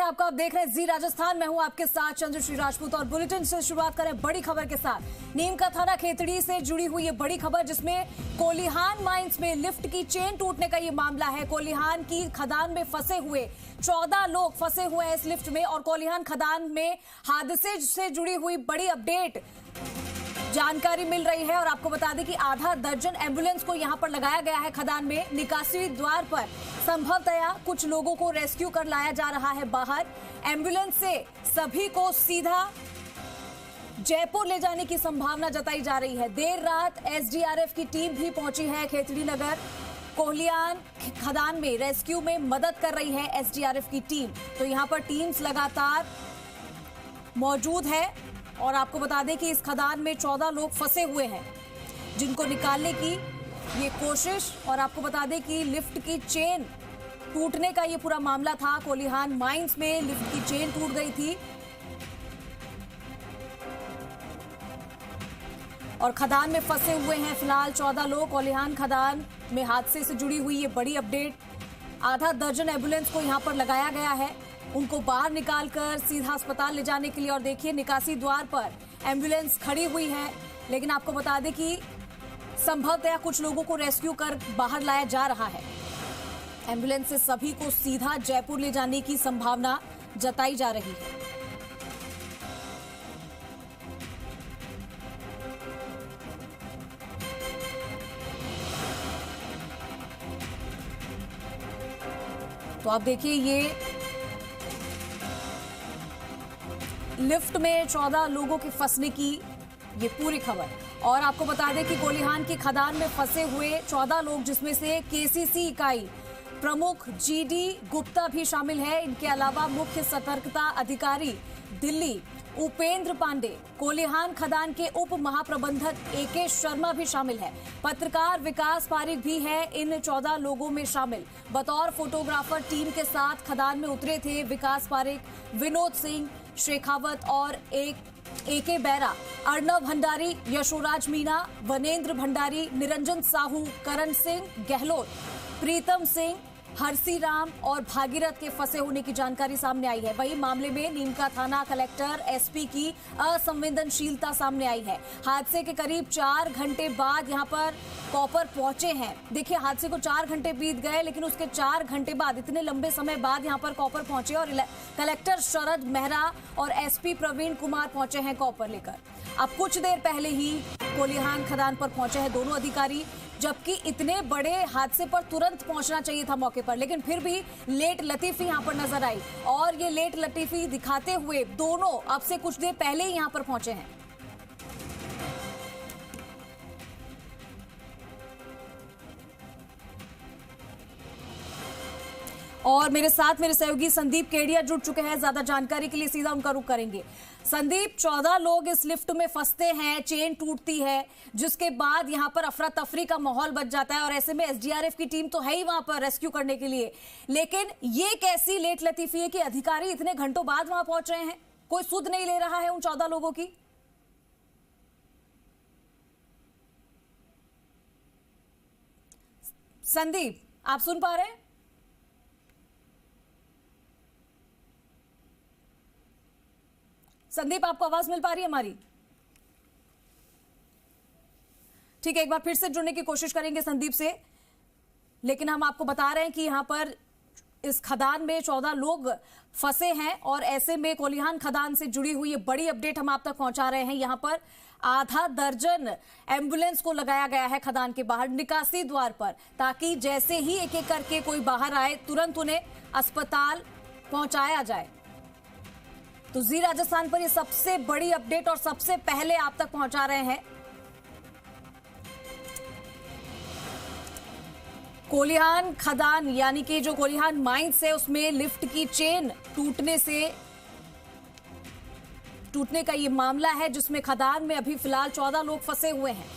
है आपका। आप देख रहे हैं जी राजस्थान। मैं हूं आपके साथ चंद्रश्री राजपूत और बुलेटिन से शुरुआत करें बड़ी खबर के साथ। नीम का थाना खेतड़ी से जुड़ी हुई ये बड़ी खबर, जिसमें कोलिहान माइंस में लिफ्ट की चेन टूटने का ये मामला है। कोलिहान की खदान में फंसे हुए 14 लोग फंसे हुए हैं इस लिफ्ट में, और कोलिहान खदान में हादसे से जुड़ी हुई बड़ी अपडेट जानकारी मिल रही है। और आपको बता दें कि आधा दर्जन एम्बुलेंस को यहां पर लगाया गया है खदान में। निकासी द्वार पर संभवतया कुछ लोगों को रेस्क्यू कर लाया जा रहा है बाहर। एम्बुलेंस से सभी को सीधा जयपुर ले जाने की संभावना जताई जा रही है। देर रात एसडीआरएफ की टीम भी पहुंची है खेतड़ी नगर। कोलिहान खदान में रेस्क्यू में मदद कर रही है एसडीआरएफ की टीम। तो यहां पर टीम्स लगातार मौजूद है। और आपको बता दें कि इस खदान में 14 लोग फंसे हुए हैं, जिनको निकालने की ये कोशिश। और आपको बता दें कि लिफ्ट की चेन टूटने का ये पूरा मामला था। कोलिहान माइंस में लिफ्ट की चेन टूट गई थी और खदान में फंसे हुए हैं फिलहाल 14 लोग। कोलिहान खदान में हादसे से जुड़ी हुई ये बड़ी अपडेट। आधा दर्जन एम्बुलेंस को यहां पर लगाया गया है, उनको बाहर निकालकर सीधा अस्पताल ले जाने के लिए। और देखिए, निकासी द्वार पर एम्बुलेंस खड़ी हुई है, लेकिन आपको बता दें कि संभवतया कुछ लोगों को रेस्क्यू कर बाहर लाया जा रहा है। एम्बुलेंस से सभी को सीधा जयपुर ले जाने की संभावना जताई जा रही है। तो आप देखिए, ये लिफ्ट में 14 लोगों के फंसने की ये पूरी खबर। और आपको बता दें कि कोलिहान की खदान में फंसे हुए 14 लोग, जिसमें से केसीसी इकाई प्रमुख जीडी गुप्ता भी शामिल है। इनके अलावा मुख्य सतर्कता अधिकारी दिल्ली उपेंद्र पांडे, कोलिहान खदान के उप महाप्रबंधक एके शर्मा भी शामिल है। पत्रकार विकास पारिक भी है इन 14 लोगों में शामिल। बतौर फोटोग्राफर टीम के साथ खदान में उतरे थे विकास पारिक, विनोद सिंह शेखावत और एके बैरा, अर्णव भंडारी, यशोराज मीना, वनेंद्र भंडारी, निरंजन साहू, करण सिंह गहलोत, प्रीतम सिंह, हरसी राम और भागीरथ के फंसे होने की जानकारी सामने आई है। वही मामले में नीम का थाना कलेक्टर एसपी की असंवेदनशीलता सामने आई है। हादसे के करीब 4 घंटे बाद यहां पर कॉपर पहुंचे हैं। देखिए, हादसे को 4 घंटे बीत गए, लेकिन उसके 4 घंटे बाद, इतने लंबे समय बाद यहां पर कॉपर पहुंचे और कलेक्टर शरद मेहरा और एसपी प्रवीण कुमार पहुंचे हैं कॉपर लेकर। अब कुछ देर पहले ही कोलिहान खदान पर पहुंचे हैं दोनों अधिकारी, जबकि इतने बड़े हादसे पर तुरंत पहुंचना चाहिए था मौके पर, लेकिन फिर भी लेट लतीफी यहां पर नजर आई। और ये लेट लतीफी दिखाते हुए दोनों अब से कुछ देर पहले ही यहां पर पहुंचे हैं। और मेरे साथ मेरे सहयोगी संदीप केडिया जुड़ चुके हैं। ज्यादा जानकारी के लिए सीधा उनका रुख करेंगे। संदीप, 14 लोग इस लिफ्ट में फंसते हैं, चेन टूटती है, जिसके बाद यहां पर अफरा तफरी का माहौल बच जाता है। और ऐसे में एसडीआरएफ की टीम तो है ही वहां पर रेस्क्यू करने के लिए, लेकिन ये कैसी लेट लतीफी है कि अधिकारी इतने घंटों बाद वहां पहुंच रहे हैं, कोई सुध नहीं ले रहा है उन 14 लोगों की? संदीप, आप सुन पा रहे हैं? संदीप, आपको आवाज मिल पा रही है हमारी? ठीक है, एक बार फिर से जुड़ने की कोशिश करेंगे संदीप से। लेकिन हम आपको बता रहे हैं कि यहां पर इस खदान में 14 लोग फंसे हैं, और ऐसे में कोलिहान खदान से जुड़ी हुई ये बड़ी अपडेट हम आप तक पहुंचा रहे हैं। यहां पर आधा दर्जन एम्बुलेंस को लगाया गया है खदान के बाहर निकासी द्वार पर, ताकि जैसे ही एक एक करके कोई बाहर आए, तुरंत उन्हें अस्पताल पहुंचाया जाए। तो जी राजस्थान पर ये सबसे बड़ी अपडेट और सबसे पहले आप तक पहुंचा रहे हैं। कोलिहान खदान, यानी कि जो कोलिहान माइंस है, उसमें लिफ्ट की चेन टूटने का ये मामला है, जिसमें खदान में अभी फिलहाल 14 लोग फंसे हुए हैं।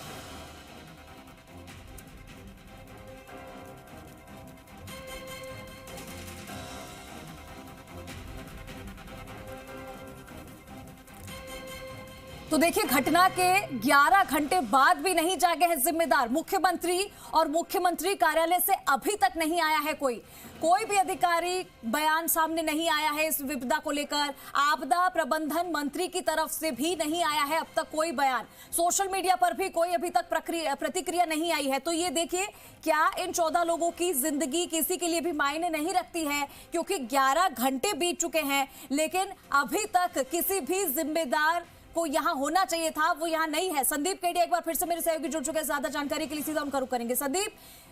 तो देखिए, घटना के 11 घंटे बाद भी नहीं जागे हैं जिम्मेदार। मुख्यमंत्री और मुख्यमंत्री कार्यालय से अभी तक नहीं आया है कोई भी अधिकारी, बयान सामने नहीं आया है इस विपदा को लेकर। आपदा प्रबंधन मंत्री की तरफ से भी नहीं आया है अब तक कोई बयान। सोशल मीडिया पर भी कोई अभी तक प्रतिक्रिया नहीं आई है। तो ये देखिए, क्या इन 14 लोगों की जिंदगी किसी के लिए भी मायने नहीं रखती है? क्योंकि 11 घंटे बीत चुके हैं, लेकिन अभी तक किसी भी जिम्मेदार को यहां होना चाहिए था, वो यहां नहीं है। संदीप केडिया एक बार फिर से मेरे सहयोगी जुड़ चुके हैं। ज्यादा जानकारी के लिए सीधा उनका रुख करेंगे। संदीप,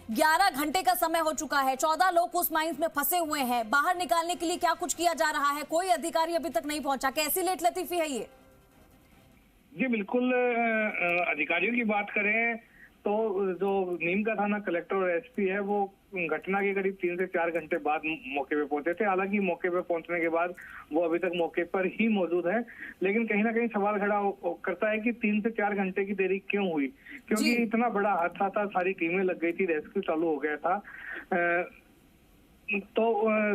11 घंटे का समय हो चुका है, 14 लोग उस माइंस में फंसे हुए हैं। बाहर निकालने के लिए क्या कुछ किया जा रहा है? कोई अधिकारी अभी तक नहीं पहुंचा। कैसी लेट लतीफी है ये? जी बिल्कुल, अधिकारियों की बात करें तो जो नीम का थाना कलेक्टर और एसपी है वो घटना के करीब 3 से 4 घंटे बाद मौके पे पहुंचे थे। हालांकि मौके पे पहुंचने के बाद वो अभी तक मौके पर ही मौजूद है, लेकिन कहीं ना कहीं सवाल खड़ा करता है कि 3 से 4 घंटे की देरी क्यों हुई, क्योंकि इतना बड़ा हादसा था, सारी टीमें लग गई थी, रेस्क्यू चालू हो गया था, तो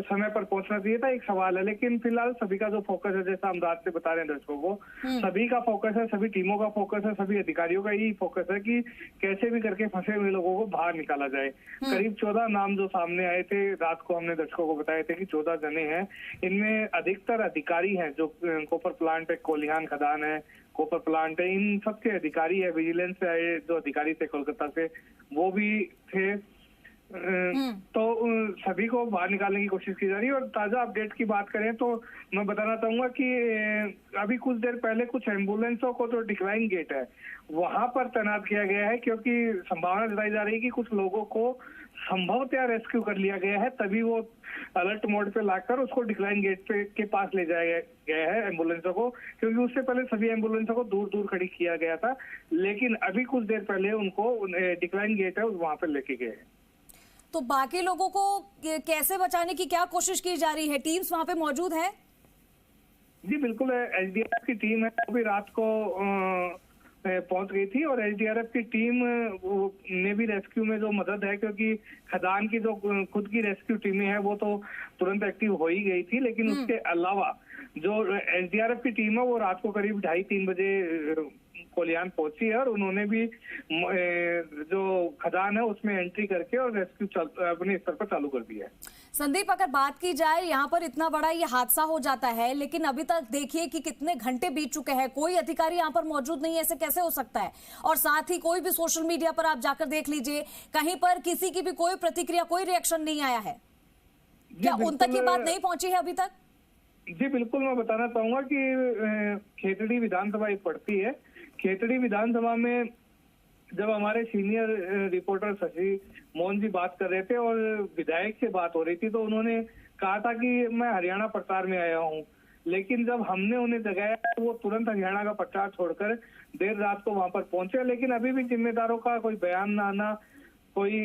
समय पर पहुंचना चाहिए था, एक सवाल है। लेकिन फिलहाल सभी का जो फोकस है, जैसा हम रात से बता रहे हैं दर्शकों को, सभी का फोकस है, सभी टीमों का फोकस है, सभी अधिकारियों का यही फोकस है कि कैसे भी करके फंसे हुए लोगों को बाहर निकाला जाए। करीब 14 नाम जो सामने आए थे, रात को हमने दर्शकों को बताए थे कि 14 जने हैं। इनमें अधिकतर अधिकारी हैं जो कॉपर प्लांट है, कोलिहान खदान है, कॉपर प्लांट है, इन सबके अधिकारी है। विजिलेंस से आए जो अधिकारी थे कोलकाता से, वो भी थे। तो सभी को बाहर निकालने की कोशिश की जा रही है। और ताजा अपडेट की बात करें तो मैं बताना चाहूंगा कि अभी कुछ देर पहले कुछ एम्बुलेंसों को जो डिक्लाइन गेट है वहां पर तैनात किया गया है, क्योंकि संभावना जताई जा रही है कि कुछ लोगों को संभवतः रेस्क्यू कर लिया गया है, तभी वो अलर्ट मोड पे लाकर उसको डिक्लाइन गेट पे के पास ले जाया गया है एम्बुलेंसों को, क्योंकि उससे पहले सभी एम्बुलेंसों को दूर दूर खड़ी किया गया था। लेकिन अभी कुछ देर पहले उनको डिक्लाइन गेट है वहां पर लेके गए हैं। तो बाकी लोगों को कैसे बचाने की क्या कोशिश की जा रही है? टीम्स वहां पे मौजूद है? जी बिल्कुल, एसडीआरएफ की टीम है, वो भी रात को पहुंच गई थी, और एसडीआरएफ की टीम ने भी रेस्क्यू में जो मदद है, क्योंकि खदान की जो खुद की रेस्क्यू टीमें हैं वो तो तुरंत एक्टिव हो ही गई थी, लेकिन उसके अलावा जो एसडीआरएफ की टीम है वो रात को करीब 2:30-3 बजे कोलियान पहुंची है, और उन्होंने भी जो खदान है उसमें एंट्री करके और रेस्क्यू अपने स्तर पर चालू कर दिया है। संदीप, अगर बात की जाए, यहाँ पर इतना बड़ा ये हादसा हो जाता है, लेकिन अभी तक देखिए कि कितने घंटे बीत चुके हैं, कोई अधिकारी यहाँ पर मौजूद नहीं है, ऐसे कैसे हो सकता है? और साथ ही कोई भी सोशल मीडिया पर आप जाकर देख लीजिए, कहीं पर किसी की भी कोई प्रतिक्रिया, कोई रिएक्शन नहीं आया है। क्या उन तक ये बात नहीं पहुंची है अभी तक? जी बिल्कुल, मैं बताना चाहूंगा कि खेतड़ी विधानसभा एक पड़ती है। खेतड़ी विधानसभा में जब हमारे सीनियर रिपोर्टर शशि मोहन जी बात कर रहे थे और विधायक से बात हो रही थी, तो उन्होंने कहा था कि मैं हरियाणा प्रचार में आया हूं, लेकिन जब हमने उन्हें जगाया तो वो तुरंत हरियाणा का प्रचार छोड़कर देर रात को वहां पर पहुंचे। लेकिन अभी भी जिम्मेदारों का कोई बयान न आना, कोई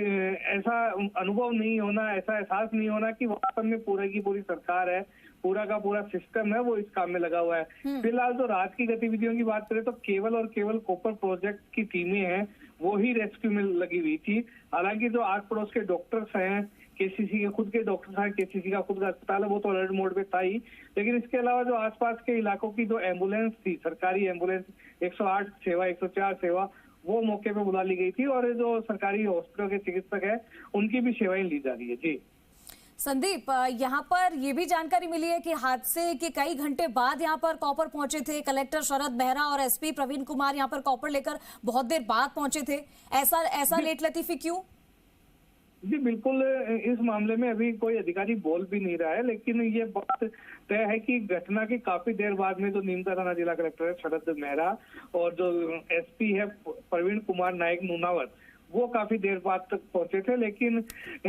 ऐसा अनुभव नहीं होना, ऐसा एहसास नहीं होना कि वास्तव में पूरा की पूरी सरकार है, पूरा का पूरा सिस्टम है वो इस काम में लगा हुआ है। फिलहाल जो रात की गतिविधियों की बात करें तो केवल और केवल कॉपर प्रोजेक्ट की टीमें हैं वो ही रेस्क्यू में लगी हुई थी। हालांकि जो आस पड़ोस के डॉक्टर्स हैं, केसीसी के खुद के डॉक्टर्स हैं, केसीसी का खुद का अस्पताल है, वो तो अलर्ट मोड पे था ही, लेकिन इसके अलावा जो आसपास के इलाकों की जो एम्बुलेंस थी, सरकारी एम्बुलेंस 108 सेवा, 104 सेवा, वो मौके पे बुला ली गई थी, और जो सरकारी हॉस्पिटल के चिकित्सक है उनकी भी सेवाएं ली जा रही है। जी संदीप, यहाँ पर ये भी जानकारी मिली है कि हादसे के कई घंटे बाद यहाँ पर कॉपर पहुंचे थे। कलेक्टर शरद मेहरा और एसपी प्रवीण कुमार यहाँ पर कॉपर लेकर बहुत देर बाद पहुंचे थे। ऐसा लेट लतीफी क्यों? जी बिल्कुल, इस मामले में अभी कोई अधिकारी बोल भी नहीं रहा है, लेकिन ये बात तय है कि घटना की काफी देर बाद में जो नीम का थाना जिला कलेक्टर है शरद मेहरा और जो एसपी है प्रवीण कुमार नायक नूनावत, वो काफी देर बाद तक पहुंचे थे। लेकिन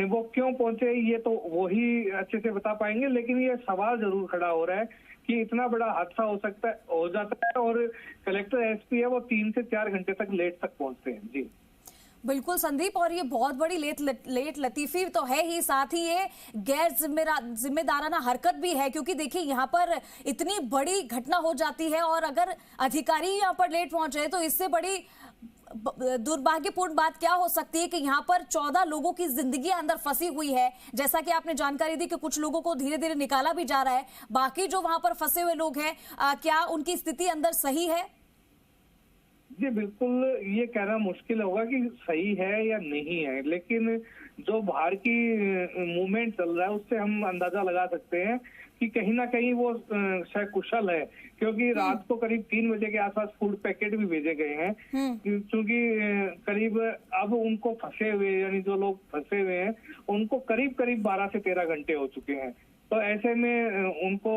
वो क्यों पहुंचे ये तो वो ही अच्छे से बता पाएंगे, लेकिन ये सवाल जरूर खड़ा हो रहा है कि इतना बड़ा हादसा हो जाता है और कलेक्टर एसपी है वो 3 से 4 घंटे तक लेट तक पहुंचते हैं। जी बिल्कुल संदीप, और ये बहुत बड़ी लेट लतीफी तो है ही, साथ ही ये गैर जिम्मेदाराना हरकत भी है, क्योंकि देखिए यहाँ पर इतनी बड़ी घटना हो जाती है और अगर अधिकारी यहाँ पर लेट पहुंच रहे तो इससे बड़ी दुर्भाग्यपूर्ण बात क्या हो सकती है कि यहाँ पर 14 लोगों की जिंदगी अंदर फंसी हुई है। जैसा कि आपने जानकारी दी कि कुछ लोगों को धीरे धीरे निकाला भी जा रहा है, बाकी जो वहां पर फंसे हुए लोग हैं क्या उनकी स्थिति अंदर सही है? जी बिल्कुल, ये कहना मुश्किल होगा कि सही है या नहीं है, लेकिन जो बाहर की मूवमेंट चल रहा है उससे हम अंदाजा लगा सकते हैं कि कहीं ना कहीं वो सकुशल है, क्योंकि रात को करीब 3 बजे के आसपास फूड पैकेट भी भेजे गए हैं, क्योंकि करीब अब उनको फंसे हुए, यानी जो लोग फंसे हुए हैं उनको करीब करीब 12 से 13 घंटे हो चुके हैं। तो ऐसे में उनको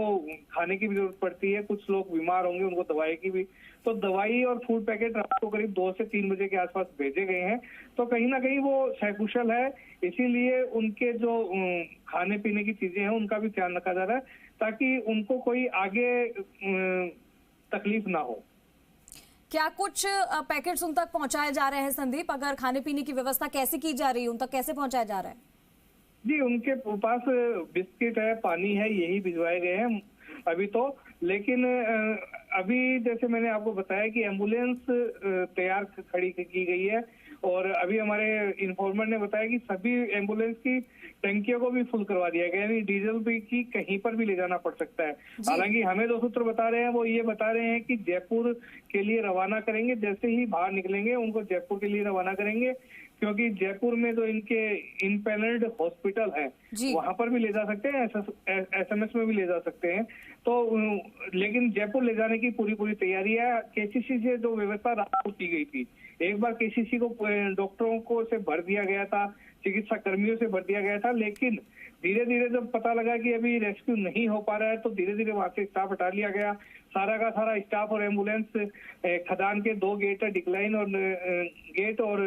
खाने की भी जरूरत पड़ती है, कुछ लोग बीमार होंगे, उनको दवाई की भी, तो दवाई और फूड पैकेट रात को करीब 2 से 3 बजे के आसपास भेजे गए हैं। तो कहीं ना कहीं वो सकुशल है, इसीलिए उनके जो खाने पीने की चीजें हैं उनका भी ध्यान रखा जा रहा है, ताकि उनको कोई आगे तकलीफ ना हो। क्या कुछ पैकेट्स उन तक पहुंचाए जा रहे हैं संदीप? अगर खाने पीने की व्यवस्था कैसे की जा रही है, उन तक कैसे पहुंचाया जा रहा है? जी, उनके पास बिस्किट है, पानी है, यही भिजवाए गए हैं अभी तो। लेकिन अभी जैसे मैंने आपको बताया कि एम्बुलेंस तैयार खड़ी की गई है, और अभी हमारे इन्फॉर्मर ने बताया कि सभी एम्बुलेंस की टंकियों को भी फुल करवा दिया गया, यानी डीजल भी की कहीं पर भी ले जाना पड़ सकता है। हालांकि हमें जो सूत्र बता रहे हैं वो ये बता रहे हैं कि जयपुर के लिए रवाना करेंगे, जैसे ही बाहर निकलेंगे उनको जयपुर के लिए रवाना करेंगे, क्योंकि जयपुर में जो इनके इनपैनल्ड हॉस्पिटल है वहां पर भी ले जा सकते हैं, एसएमएस में भी ले जा सकते हैं। तो लेकिन जयपुर ले जाने की पूरी तैयारी है। केसीसी से जो व्यवस्था रात को की गई थी, एक बार केसीसी को डॉक्टरों को से भर दिया गया था, चिकित्सा कर्मियों से भर दिया गया था, लेकिन धीरे धीरे जब पता लगा कि अभी रेस्क्यू नहीं हो पा रहा है तो धीरे धीरे वहां से स्टाफ हटा लिया गया। सारा का सारा स्टाफ और एम्बुलेंस खदान के 2 गेट है, डिक्लाइन और गेट और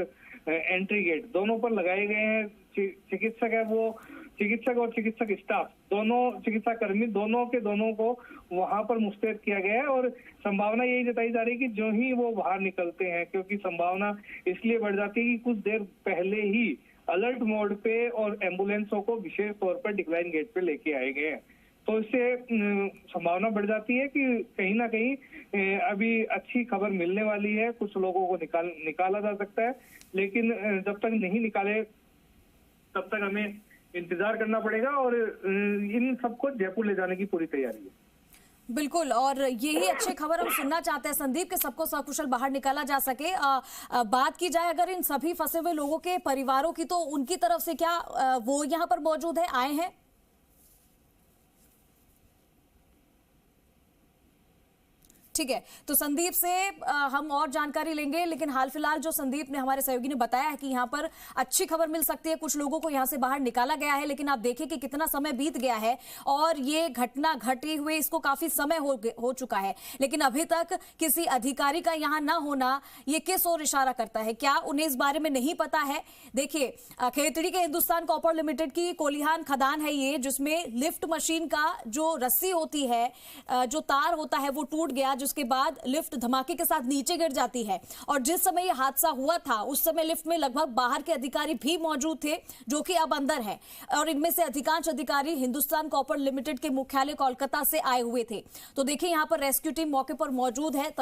एंट्री गेट, दोनों पर लगाए गए हैं। चिकित्सक है वो, चिकित्सक और चिकित्सक स्टाफ दोनों, चिकित्सा कर्मी दोनों को वहां पर मुस्तैद किया गया है। और संभावना यही जताई जा रही है कि जो ही वो बाहर निकलते हैं, क्योंकि संभावना इसलिए बढ़ जाती है कि कुछ देर पहले ही अलर्ट मोड पे और एम्बुलेंसों को विशेष तौर पर डिक्लाइन गेट पे लेके आए गए हैं, तो इससे संभावना बढ़ जाती है कि कहीं ना कहीं अभी अच्छी खबर मिलने वाली है, कुछ लोगों को निकाला जा सकता है, लेकिन जब तक नहीं निकाले तब तक हमें इंतजार करना पड़ेगा, और इन सबको जयपुर ले जाने की पूरी तैयारी है। बिल्कुल, और यही अच्छी खबर हम सुनना चाहते हैं संदीप, कि सबको सकुशल बाहर निकाला जा सके। बात की जाए अगर इन सभी फंसे हुए लोगों के परिवारों की, तो उनकी तरफ से क्या वो यहाँ पर मौजूद है, आए हैं? ठीक है, तो संदीप से हम और जानकारी लेंगे, लेकिन हाल फिलहाल जो संदीप ने, हमारे सहयोगी ने बताया है कि यहाँ पर अच्छी खबर मिल सकती है, कुछ लोगों को यहाँ से बाहर निकाला गया है। लेकिन आप देखें कि कितना समय बीत गया है और ये घटना घटी हुए इसको काफी समय हो चुका है, लेकिन अभी तक किसी अधिकारी का यहाँ ना होना ये किस ओर इशारा करता है? क्या उन्हें इस बारे में नहीं पता है? देखिए, खेतड़ी के हिंदुस्तान कॉपर लिमिटेड की कोलिहान खदान है ये, जिसमें लिफ्ट मशीन का जो रस्सी होती है, जो तार होता है, वो टूट गया, जिसके बाद लिफ्ट धमाके के साथ नीचे गिर जाती है। और जिस समय यह हादसा हुआ था उस समय लिफ्ट में लगभग बाहर के अधिकारी भी मौजूद थे, जो कि अब अंदर हैं, और इनमें से अधिकांश अधिकारी हिंदुस्तान कॉपर लिमिटेड के मुख्यालय कोलकाता से आए हुए थे। तो देखिए, यहां पर रेस्क्यू टीम मौके पर मौजूद है।